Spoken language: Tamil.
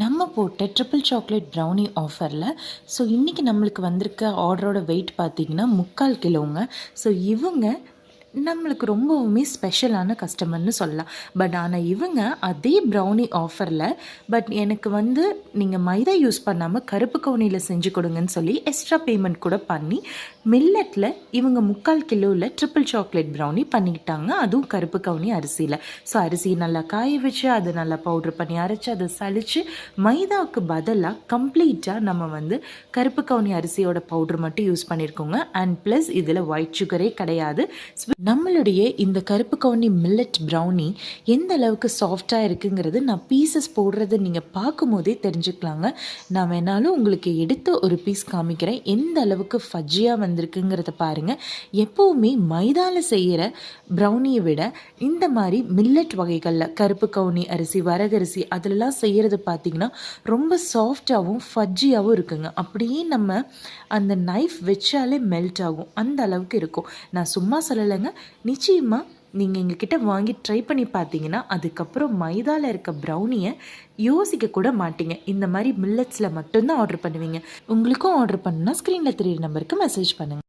நம்ம போட்ட ட்ரிபிள் சாக்லேட் ப்ரௌனி ஆஃபரில் ஸோ இன்றைக்கி நம்மளுக்கு வந்திருக்க ஆர்டரோட வெயிட் பார்த்திங்கன்னா 3/4 கிலோங்க. ஸோ இவங்க நம்மளுக்கு ரொம்பவுமே ஸ்பெஷலான கஸ்டமர்னு சொல்லலாம். பட் ஆனால் இவங்க அதே ப்ரௌனி ஆஃபரில் எனக்கு நீங்கள் மைதா யூஸ் பண்ணாமல் கருப்பு கவுனியில் செஞ்சு கொடுங்கன்னு சொல்லி எக்ஸ்ட்ரா பேமெண்ட் கூட பண்ணி மில்லட்டில் இவங்க 3/4 கிலோவில் ட்ரிபிள் சாக்லேட் ப்ரௌனி பண்ணிக்கிட்டாங்க. அதுவும் கருப்பு கவுனி அரிசியில். ஸோ அரிசியை நல்லா காய வச்சு அதை நல்லா பவுட்ரு பண்ணி அரைச்சி அதை சலித்து மைதாவுக்கு பதிலாக கம்ப்ளீட்டாக நம்ம கருப்பு கவுனி அரிசியோட பவுட்ரு மட்டும் யூஸ் பண்ணியிருக்கோங்க. அண்ட் ப்ளஸ் இதில் ஒயிட் சுகரே கிடையாது. நம்மளுடைய இந்த கருப்பு கவுனி மில்லட் ப்ரௌனி எந்த அளவுக்கு சாஃப்டாக இருக்குங்கிறது நான் பீசஸ் போடுறத நீங்கள் பார்க்கும் போதே தெரிஞ்சுக்கலாங்க. நான் வேணாலும் உங்களுக்கு எடுத்து ஒரு பீஸ் காமிக்கிறேன். எந்த அளவுக்கு ஃபஜ்ஜியாக வந்திருக்குங்கிறத பாருங்கள். எப்போவுமே மைதாவில் செய்கிற ப்ரௌனியை விட இந்த மாதிரி மில்லட் வகைகளில் கருப்பு கவுனி அரிசி வரகரிசி அதிலலாம் செய்கிறது பார்த்திங்கன்னா ரொம்ப சாஃப்டாகவும் ஃபஜ்ஜியாகவும் இருக்குங்க. அப்படியே நம்ம அந்த நைஃப் வச்சாலே மெல்ட் ஆகும், அந்த அளவுக்கு இருக்கும். நான் சும்மா சொல்லலைங்க, நிச்சயமாக நீங்கள் எங்ககிட்ட வாங்கி ட்ரை பண்ணி பார்த்தீங்கன்னா அதுக்கப்புறம் மைதாவில் இருக்க ப்ரௌனியை யோசிக்க கூட மாட்டீங்க. இந்த மாதிரி மில்லட்ஸில் மட்டும்தான் ஆர்டர் பண்ணுவீங்க. உங்களுக்கும் ஆர்டர் பண்ணுன்னா ஸ்க்ரீனில் தெரியுற நம்பருக்கு மெசேஜ் பண்ணுங்கள்.